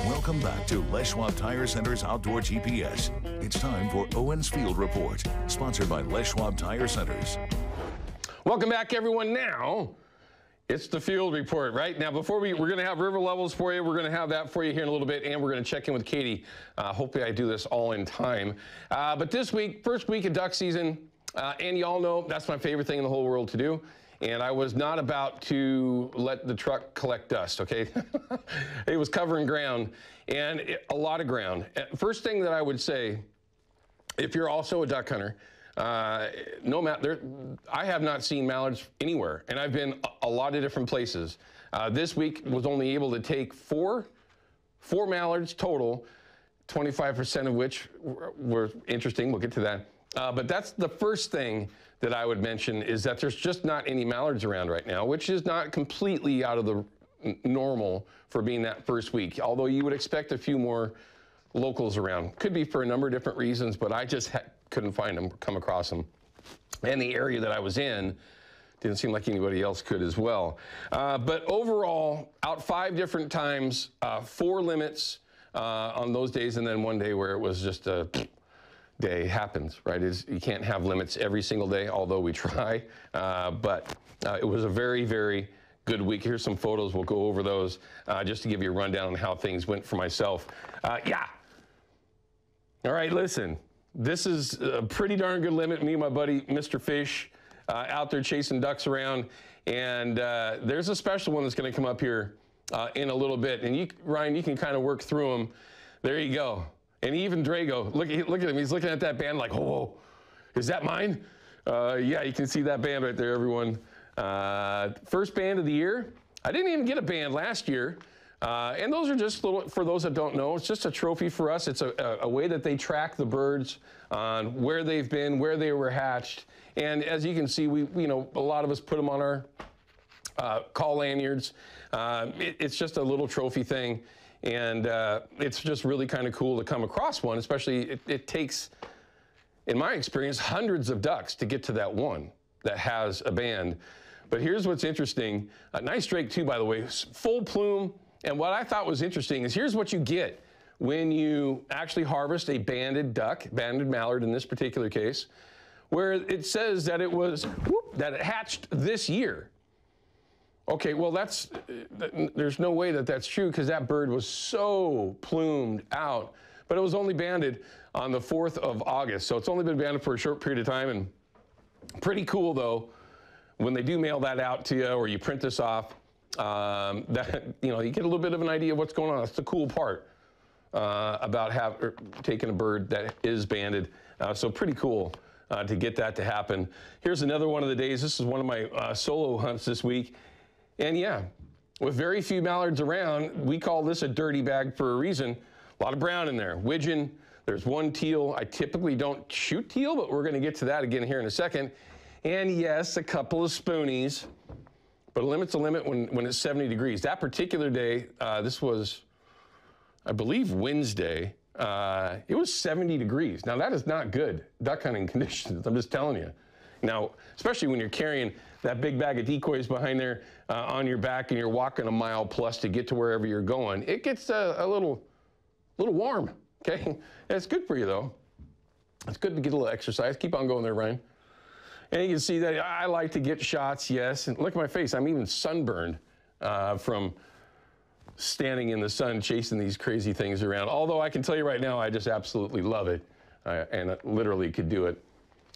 Welcome back to Les Schwab Tire Center's Outdoor GPS. It's time for Owin's Field Report, sponsored by Les Schwab Tire Centers. Welcome back, everyone. Now, it's the field report, right? Now, before we're going to have river levels for you. We're going to have that for you here in a little bit, and we're going to check in with Katie. Hopefully, I do this all in time. But this week, first week of duck season, and you all know that's my favorite thing in the whole world to do. And I was not about to let the truck collect dust, okay? It was covering ground, and a lot of ground. First thing that I would say, if you're also a duck hunter, I have not seen mallards anywhere, and I've been a lot of different places. This week was only able to take four mallards total, 25% of which were interesting. We'll get to that. But that's the first thing that I would mention, is that there's just not any mallards around right now, which is not completely out of the normal for being that first week, although you would expect a few more locals around. Could be for a number of different reasons, but I just couldn't find them, come across them. And the area that I was in didn't seem like anybody else could as well. But overall, out 5 different times, 4 limits on those days, and then one day where it was just a day. Happens, right? You can't have limits every single day, although we try. But it was a very, very good week. Here's some photos. We'll go over those just to give you a rundown on how things went for myself. Yeah. All right, listen. This is a pretty darn good limit. Me and my buddy, Mr. Fish, out there chasing ducks around. And there's a special one that's going to come up here in a little bit. And Ryan, you can kind of work through them. There you go. And even Drago, look at him. He's looking at that band like, whoa, is that mine? Yeah, you can see that band right there, everyone. First band of the year. I didn't even get a band last year. And those are just little, for those that don't know, it's just a trophy for us. It's a way that they track the birds on where they've been, where they were hatched. And as you can see, a lot of us put them on our call lanyards. It's just a little trophy thing. And it's just really kind of cool to come across one, especially it takes, in my experience, hundreds of ducks to get to that one that has a band. But here's what's interesting. A nice drake too, by the way, full plume. And what I thought was interesting is here's what you get when you actually harvest a banded duck, banded mallard in this particular case, where it says that that it hatched this year. Okay, well, there's no way that that's true, because that bird was so plumed out, but it was only banded on the 4th of August. So it's only been banded for a short period of time, and pretty cool though, when they do mail that out to you or you print this off, that, you get a little bit of an idea of what's going on. That's the cool part about taking a bird that is banded. So pretty cool to get that to happen. Here's another one of the days. This is one of my solo hunts this week. And yeah, with very few mallards around, we call this a dirty bag for a reason. A lot of brown in there. Widgeon, there's one teal. I typically don't shoot teal, but we're going to get to that again here in a second. And yes, a couple of spoonies, but a limit's a limit when it's 70 degrees. That particular day, this was, I believe, Wednesday, it was 70 degrees. Now that is not good duck hunting conditions, I'm just telling you. Now, especially when you're carrying that big bag of decoys behind there on your back and you're walking a mile plus to get to wherever you're going, it gets a little warm, okay? It's good for you though. It's good to get a little exercise. Keep on going there, Ryan. And you can see that I like to get shots, yes. And look at my face, I'm even sunburned from standing in the sun chasing these crazy things around. Although I can tell you right now, I just absolutely love it. And I literally could do it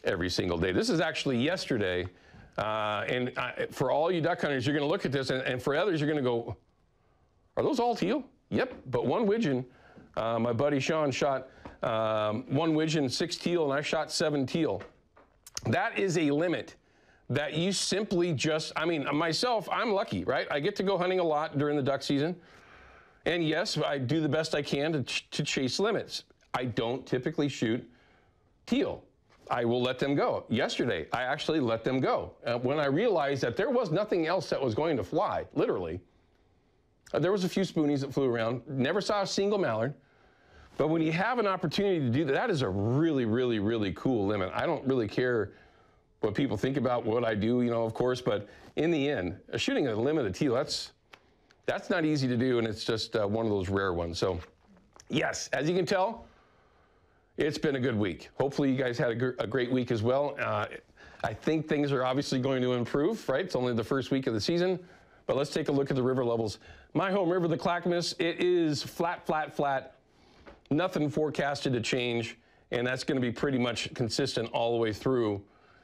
every single day. This is actually yesterday. And for all you duck hunters, you're going to look at this, and for others, you're going to go, are those all teal? Yep, but one widgeon. My buddy Sean shot one widgeon, 6 teal, and I shot 7 teal. That is a limit that you simply just, myself, I'm lucky, right? I get to go hunting a lot during the duck season. And yes, I do the best I can to chase limits. I don't typically shoot teal. I will let them go. Yesterday, I actually let them go. When I realized that there was nothing else that was going to fly, literally. There was a few spoonies that flew around. Never saw a single mallard. But when you have an opportunity to do that, that is a really, really, really cool limit. I don't really care what people think about what I do, of course, but in the end, shooting a limit of teal, that's That's not easy to do, and it's just one of those rare ones. So, yes, as you can tell, it's been a good week. Hopefully you guys had a great week as well. I think things are obviously going to improve, right? It's only the first week of the season, but let's take a look at the river levels. My home river, the Clackamas, it is flat, flat, flat. Nothing forecasted to change, and that's going to be pretty much consistent all the way through,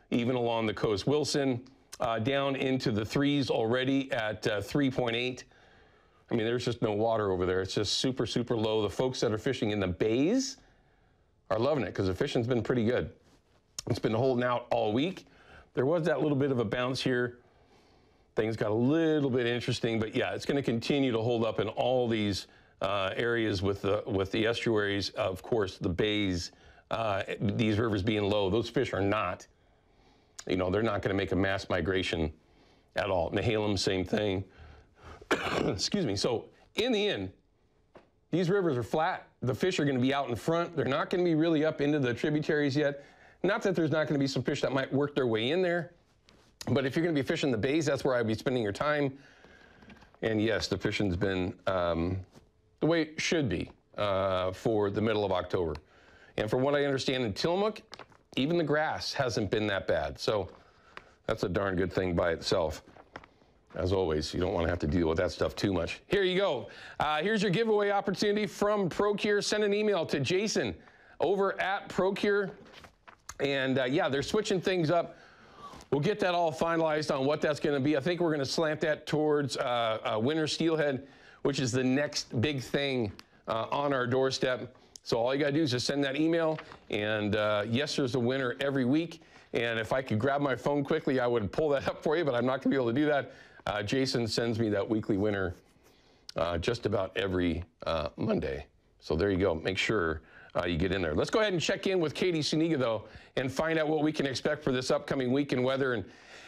even along the coast. Wilson down into the threes already at 3.8. I mean, there's just no water over there. It's just super, super low. The folks that are fishing in the bays are loving it because the fishing's been pretty good. It's been holding out all week. There was that little bit of a bounce here. Things got a little bit interesting, but yeah, it's going to continue to hold up in all these areas with the estuaries, of course, the bays, these rivers being low. Those fish are not, they're not going to make a mass migration at all. Nehalem, same thing. Excuse me. So in the end, these rivers are flat. The fish are going to be out in front. They're not going to be really up into the tributaries yet. Not that there's not going to be some fish that might work their way in there, but if you're going to be fishing the bays, that's where I'd be spending your time. And yes, the fishing's been the way it should be for the middle of October. And from what I understand in Tillamook, even the grass hasn't been that bad. So that's a darn good thing by itself. As always, you don't want to have to deal with that stuff too much. Here you go. Here's your giveaway opportunity from Procure. Send an email to Jason over at Procure. And yeah, they're switching things up. We'll get that all finalized on what that's going to be. I think we're going to slant that towards winter steelhead, which is the next big thing on our doorstep. So all you got to do is just send that email. And yes, there's a winner every week. And if I could grab my phone quickly, I would pull that up for you, but I'm not going to be able to do that. Jason sends me that weekly winner just about every Monday. So there you go. Make sure you get in there. Let's go ahead and check in with Katie Suniga, though, and find out what we can expect for this upcoming week and weather. And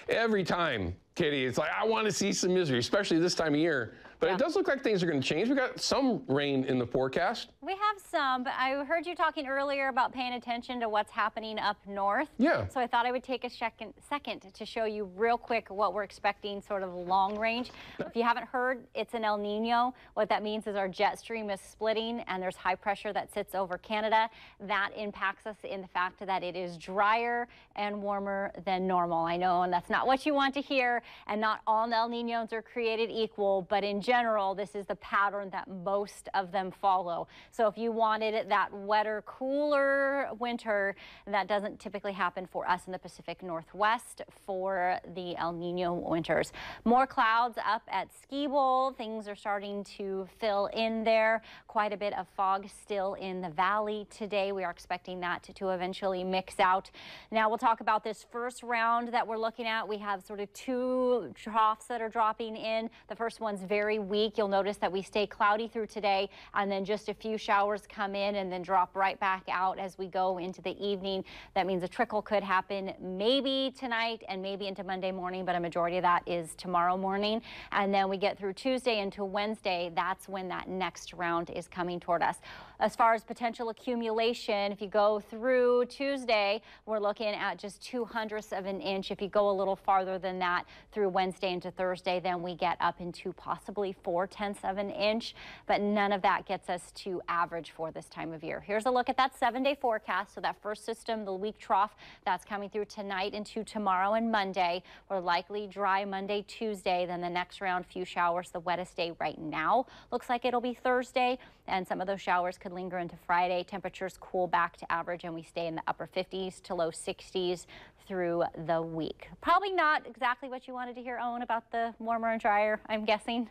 every time, Katie, it's like, I want to see some misery, especially this time of year. But it does look like things are going to change. We got some rain in the forecast. We have some, but I heard you talking earlier about paying attention to what's happening up north. Yeah. So I thought I would take a second to show you real quick what we're expecting sort of long range. If you haven't heard, it's an El Nino. What that means is our jet stream is splitting and there's high pressure that sits over Canada. That impacts us in the fact that it is drier and warmer than normal. I know, and that's not what you want to hear, and not all El Ninos are created equal, but in general, this is the pattern that most of them follow. So if you wanted that wetter, cooler winter, that doesn't typically happen for us in the Pacific Northwest for the El Nino winters. More clouds up at Ski Bowl. Things are starting to fill in there. Quite a bit of fog still in the valley today. We are expecting that to eventually mix out. Now we'll talk about this first round that we're looking at. We have sort of two troughs that are dropping in. The first one's very weak. You'll notice that we stay cloudy through today, and then just a few showers come in and then drop right back out as we go into the evening. That means a trickle could happen maybe tonight and maybe into Monday morning, but a majority of that is tomorrow morning. And then we get through Tuesday into Wednesday. That's when that next round is coming toward us. As far as potential accumulation, if you go through Tuesday, we're looking at just 0.02 of an inch. If you go a little farther than that through Wednesday into Thursday, then we get up into possibly 0.4 of an inch, but none of that gets us to average for this time of year. Here's a look at that 7-day forecast. So that first system, the weak trough, that's coming through tonight into tomorrow and Monday. We're likely dry Monday, Tuesday, then the next round, few showers. The wettest day right now looks like it'll be Thursday, and some of those showers could linger into Friday. Temperatures cool back to average, and we stay in the upper 50s to low 60s through the week. Probably not exactly what you wanted to hear, Owen, about the warmer and drier, I'm guessing.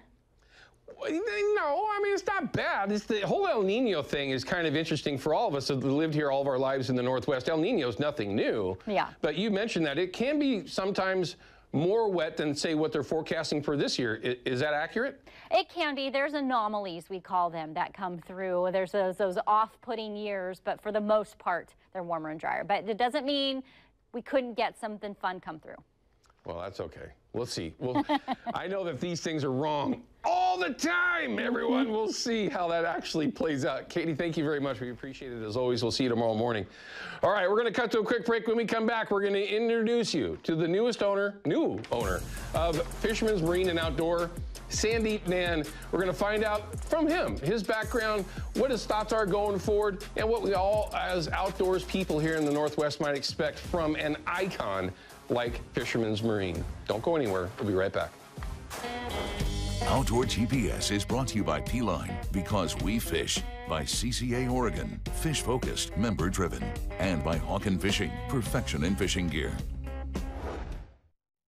No, I mean, it's not bad. It's the whole El Nino thing is kind of interesting for all of us that lived here all of our lives in the Northwest. El Nino is nothing new. Yeah. But you mentioned that it can be sometimes more wet than, say, what they're forecasting for this year. Is that accurate? It can be. There's anomalies, we call them, that come through. There's those off-putting years, but for the most part, they're warmer and drier. But it doesn't mean we couldn't get something fun come through. Well, that's okay. We'll see. Well, I know that these things are wrong all the time, everyone. We'll see how that actually plays out. Katie, thank you very much. We appreciate it as always. We'll see you tomorrow morning. All right, we're going to cut to a quick break. When we come back, we're going to introduce you to the new owner of Fisherman's Marine and Outdoor. Sandy Nan. We're going to find out from him, his background, what his thoughts are going forward, and what we all as outdoors people here in the Northwest might expect from an icon like Fisherman's Marine. Don't go anywhere. We'll be right back. Outdoor GPS is brought to you by P-Line, Because We Fish, by CCA Oregon, fish-focused, member-driven, and by Hawken Fishing, perfection in fishing gear.